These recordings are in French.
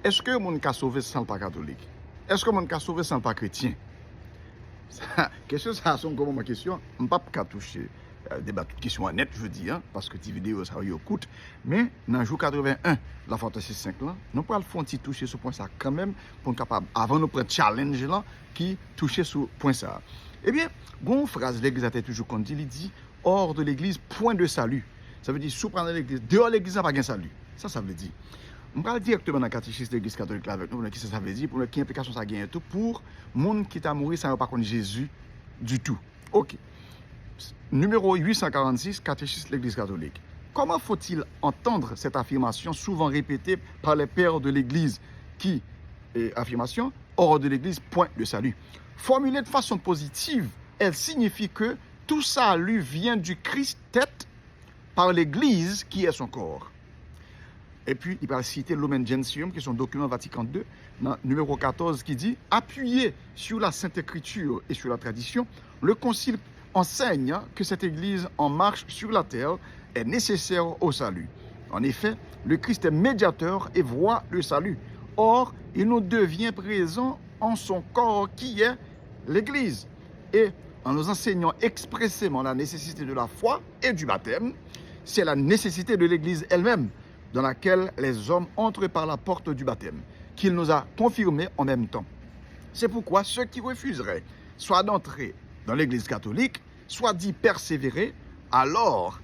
est-ce que mon cas sauvé sans pas catholique? Est-ce que mon cas sauvé sans pas chrétien? Question ça son comme ma question, on pas qu'à toucher débat toute question net je dis parce que cette vidéo ça yo coûte mais dans jour 81 la Fantasy 5 là, nous pas le font petit toucher sur point ça quand même pour capable avant nous prendre challenge là qui toucher sur point ça. Eh bien, bon phrase l'église a toujours qu'on dit, il dit hors de l'église point de salut. Ça veut dire sous prendre l'église, dehors l'église n'a pas de salut. Ça veut dire. On va directement dans le catéchisme de l'église catholique là avec nous, qui ça veut dire, pour quelle implication ça gagne tout, pour monde qui t'a mouru, ça ne va pas connaître Jésus du tout. Ok. Numéro 846, catéchisme de l'église catholique. Comment faut-il entendre cette affirmation souvent répétée par les pères de l'église qui, affirmation, hors de l'église, point de salut. Formulée de façon positive, elle signifie que tout salut vient du Christ tête par l'église qui est son corps. Et puis, il va citer Lumen Gentium, qui est son document Vatican II, dans numéro 14, qui dit « Appuyé sur la Sainte Écriture et sur la tradition, le Concile enseigne que cette Église en marche sur la terre est nécessaire au salut. En effet, le Christ est médiateur et voit le salut. Or, il nous devient présent en son corps qui est l'Église. Et en nous enseignant expressément la nécessité de la foi et du baptême, c'est la nécessité de l'Église elle-même dans laquelle les hommes entrent par la porte du baptême, qu'il nous a confirmé en même temps. C'est pourquoi ceux qui refuseraient soit d'entrer dans l'Église catholique, soit d'y persévérer, alors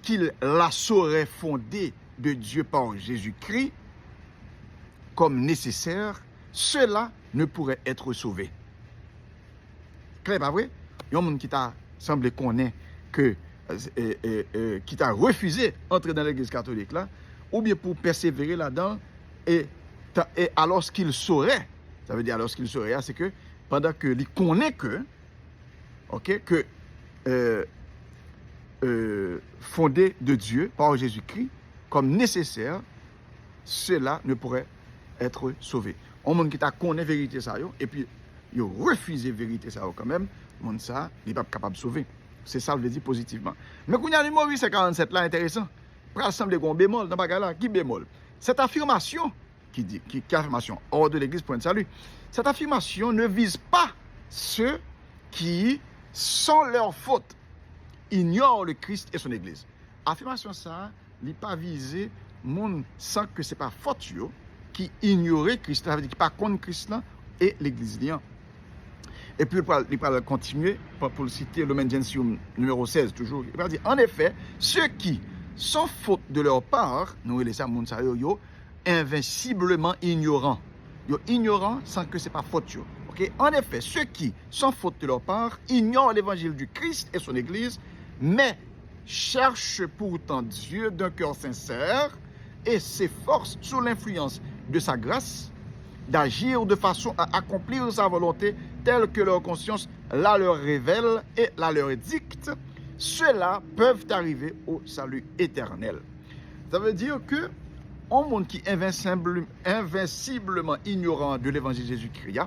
qu'ils la sauraient fondée de Dieu par Jésus-Christ comme nécessaire, cela ne pourrait être sauvé. Clair, pas vrai? Il y a un monde qui t'a semblé connaître que qui t'a refusé d'entrer dans l'Église catholique là, ou bien pour persévérer là-dedans, et alors qu'il saurait, ça veut dire alors qu'il saurait, c'est que pendant que il connaît que, ok, que fondé de Dieu par Jésus-Christ comme nécessaire, cela ne pourrait être sauvé. On monde qui t'a connaît vérité ça yo, et puis il refusé vérité ça yo quand même, monde ça n'est pas capable de sauver. C'est ça, je le dis positivement. Mais quand il y a le numéro 847 là, intéressant. Pour sembler qu'on bémol dans bagarre là, qui bémol? Cette affirmation qui dit, qui affirmation hors de l'église point de salut, cette affirmation ne vise pas ceux qui, sans leur faute, ignorent le Christ et son église. Affirmation ça, n'est pas visé monde sans que c'est pas faute yo, qui ignorait Christ, ça veut dire qui pas contre Christ là et l'église liant. Et puis, il va continuer pour le citer le Lumen Gentium numéro 16, toujours. Il va dire, en effet, ceux qui, sans faute de leur part, nous les ça, invinciblement ignorants. Yo ignorants sans que ce n'est pas faute. Yo. Okay? En effet, ceux qui, sans faute de leur part, ignorent l'évangile du Christ et son Église, mais cherchent pourtant Dieu d'un cœur sincère et s'efforcent sous l'influence de sa grâce d'agir de façon à accomplir sa volonté telle que leur conscience la leur révèle et la leur dicte, ceux-là peuvent arriver au salut éternel. Ça veut dire que un monde qui est invinciblement ignorant de l'évangile de Jésus-Christ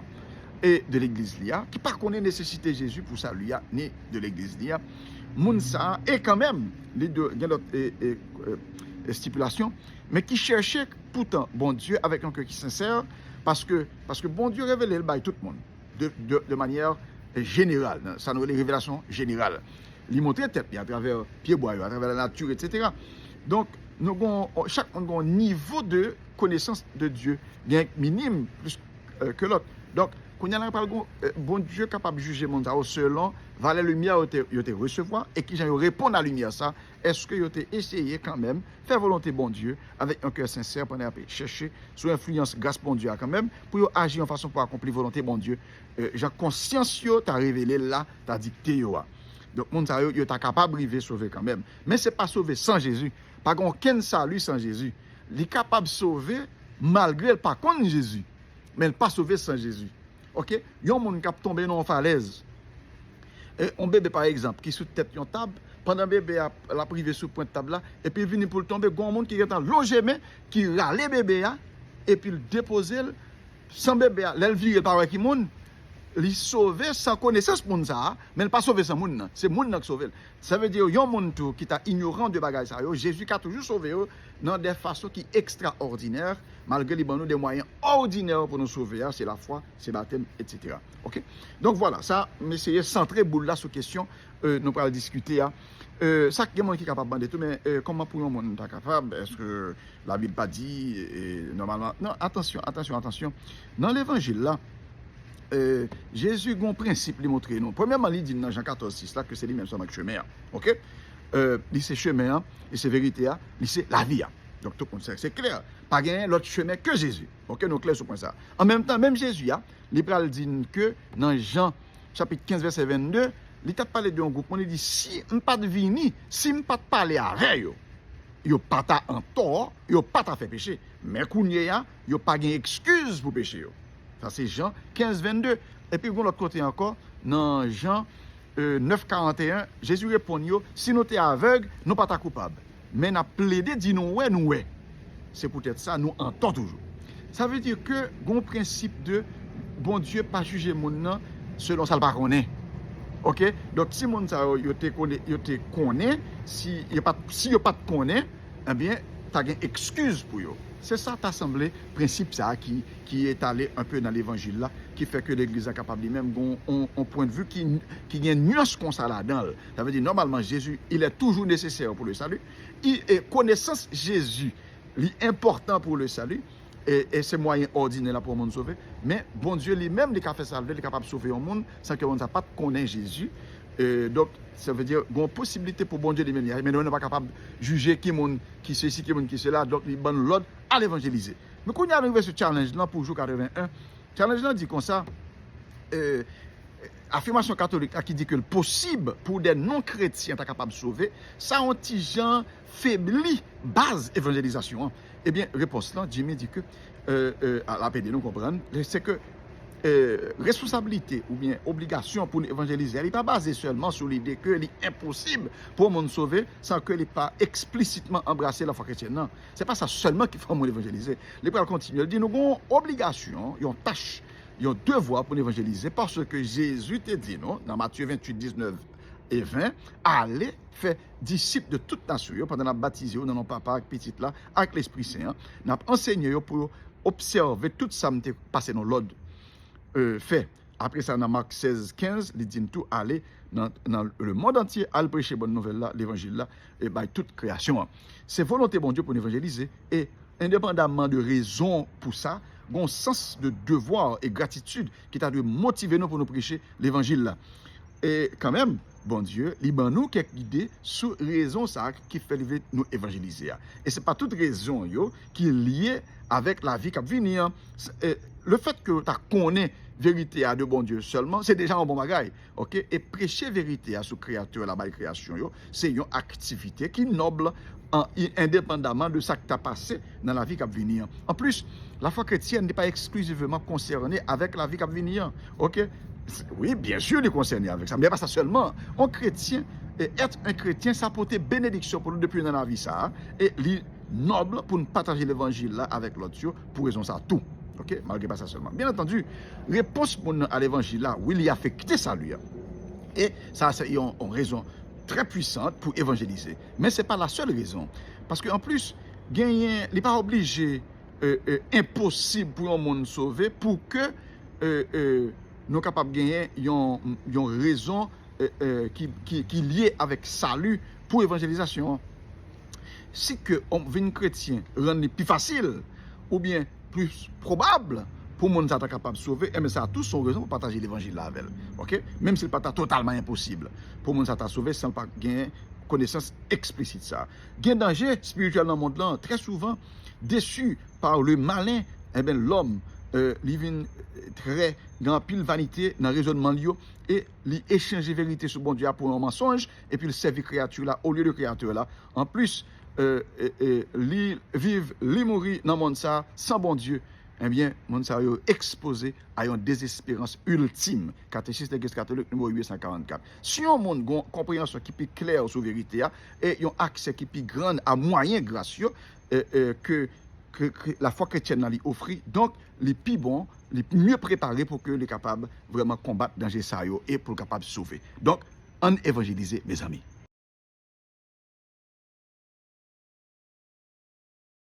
et de l'église lia, qui ne connaît nécessité de Jésus pour salut ni de l'église lia, moun ça est quand même les deux, il y a d'autres stipulations, mais qui cherchait pourtant bon Dieu avec un cœur qui est sincère, parce que bon Dieu révèle le bail tout le monde de manière générale, ça nous les révélations générales. Il montre tête à travers pied bois, à travers la nature, etc. Donc nous avons chaque monde a un niveau de connaissance de Dieu bien minime plus que l'autre. Donc quand il y a un bon Dieu capable de juger monde selon la lumière il te recevoir et qui j'ai répondre à la lumière ça, est-ce que il a essayé quand même faire volonté bon Dieu avec un cœur sincère pour chercher sous influence grâce bon Dieu quand même pour agir en façon pour accomplir volonté bon Dieu. J'ai conscience yo t'a révélé là, t'a dicté yo. Donc monde ça yo t'a capable de sauver quand même. Mais c'est pas sauver sans Jésus. Pas aucun salut sans Jésus. Il est capable de sauver malgré pas contre Jésus. Mais il pas sauver sans Jésus. OK? Yon moun k'ap tomber dans une falaise. Et un bébé par exemple qui sous tête yon table, pendant bébé la privé sous point de table là et puis vini pour tomber gon monde qui est en loger mais qui râle bébé et puis le déposer sans bébé l'elle vire par qui monde il sauve sans connaissance moun ça, mais il pas sauvé sans moun. C'est moun qui sauve. Ça veut dire yon moun tout qui t'a ignorant de bagay ça yo, Jésus qui a toujours sauvé eux dans des façons qui extraordinaires malgré les nous des moyens ordinaires pour nous sauver, c'est la foi, c'est baptême, etc. OK? Donc voilà, ça m'essayer centrer boule là sur question nous pourrons discuter ça qui est monde qui est capable de tout mais comment pour un monde capable est-ce que la Bible pas dit normalement non attention dans l'évangile là Jésus a un principe lui montrer nous. Premièrement, il dit dans Jean 14:6 là que c'est lui-même son chemin. OK? Il c'est chemin et c'est vérité il c'est la vie. Donc tout comme ça, c'est clair. Pas gagner l'autre chemin que Jésus. OK, nous clair sur point ça. En même temps, même Jésus il pral dit que dans Jean chapitre 15 verset 22, il t'a parlé d'un groupe, on dit si on pas de vini, si on pas parler avec yo pas ta en tort, yo pas ta fait péché. Mais kounya yo pas gain excuse pour pécher yo. Ça, c'est Jean 15, 22. Et puis, de l'autre côté encore, dans Jean 9, 41, Jésus répond, si nous sommes aveugles, nous ne sommes pas coupables. Mais nous plaidé, dit nous, ouais. C'est peut-être ça, nous entendons toujours. Ça veut dire que, le principe de bon Dieu, pas juger mon nom selon ça, le pas connaît. OK? Donc, si mon ça, yo te connaît, si yo pas te connaît, eh bien, tu as une excuse pour yo. C'est ça, t'as semblé, principe ça qui est allé un peu dans l'évangile là, qui fait que l'église est capable même un point de vue qui a une nuance comme ça là-dedans. Ça veut dire, normalement, Jésus, il est toujours nécessaire pour le salut. Connaissance Jésus, est important pour le salut, et c'est moyen ordinaire là pour le monde sauver. Mais bon Dieu lui-même, il est capable de salver, il est capable de sauver le monde sans que on ne pas connaître Jésus. Donc, ça veut dire qu'il y a une possibilité pour bon Dieu de mener. Mais nous n'est pas capable de juger qui ceci, qui cela. Donc, il donne l'ordre à l'évangéliser. Mais quand on est arrivé sur ce challenge-là pour jour 81, challenge-là dit comme ça, affirmation catholique qui dit que le possible pour des non-chrétiens est capable de sauver, ça un petit genre faibli base évangélisation. Eh bien, réponse là, Jimmy dit que, à la peine de nous comprendre, c'est que responsabilité ou bien obligation pour évangéliser, elle n'est pas basée seulement sur l'idée que c'est impossible pour le monde sauver sans que n'est pas explicitement embrassé la foi chrétienne. Non, c'est pas ça seulement qu'il faut évangéliser. Les frères continuent. Il dit nous avons une obligation, une tâche, un devoir pour évangéliser parce que Jésus t'a dit non dans Matthieu 28, 19 et 20, allez faire disciples de toute nation pendant la baptisé dans nos papa avec petit là avec l'Esprit Saint, n'a enseigné pour observer tout ça qui passé dans l'ordre fait. Après ça, dans Marc 16, 15, il dit tout aller dans le monde entier, à prêcher bonne nouvelle là, l'évangile là, et by toute création. C'est volonté bon Dieu pour nous évangéliser, et indépendamment de raison pour ça, un sens de devoir et gratitude qui t'a dû motiver nous pour nous prêcher l'évangile là. Et quand même, bon Dieu, il y a nous quelques idées sur raison ça qui fait nous évangéliser. Et c'est pas toute raison qui est liée avec la vie qui va venir. Le fait que tu connais vérité à de bon Dieu seulement, c'est déjà un bon bagage. OK? Et prêcher vérité à ce créateur, la belle création, c'est une activité qui est noble, indépendamment de ça qui t'a passé dans la vie qui va venir. En plus, la foi chrétienne n'est pas exclusivement concernée avec la vie qui va venir. OK? Oui, bien sûr, il est concerné avec ça, mais pas ça seulement. Un chrétien, être un chrétien, ça apporte bénédiction pour nous depuis dans la vie, ça. Et il noble pour nous partager l'évangile là avec l'autre, pour raison ça tout. OK? Malgré pas ça seulement. Bien entendu, réponse pour nous à l'évangile là, oui, il a affecté ça lui. Et ça, c'est une raison très puissante pour évangéliser. Mais ce n'est pas la seule raison. Parce qu'en plus, il n'est pas obligé, impossible pour un monde sauvé pour que nous sommes capables de gagner une raison qui est liée avec salut pour l'évangélisation. Si que on vient chrétien rend plus facile ou bien plus probable pour le monde être capable de sauver, mais ça a tous son raison pour partager l'évangile avec elle. OK? Même si ce n'est pas totalement impossible pour le monde être sauvé sans pas gagner connaissance explicite ça. Gain danger spirituel dans le monde là, très souvent déçu par le malin, l'homme il vient très grand pile vanité dans le raisonnement et il échange vérité sur bon Dieu pour un mensonge et puis il serve créature là au lieu de créature là. En plus, il vivre, il mourir dans le monde ça sans bon Dieu. Eh bien, mon ça exposé à une désespérance ultime. Catéchisme de l'Église catholique numéro 844. Si on a une compréhension qui est plus claire sur la vérité et un accès qui est plus grand à moyens gracieux que la foi chrétienne lui offre, donc les plus bon les mieux préparés pour que les capables vraiment combattre danger ça yo et pour capable sauver. Donc, on évangéliser mes amis.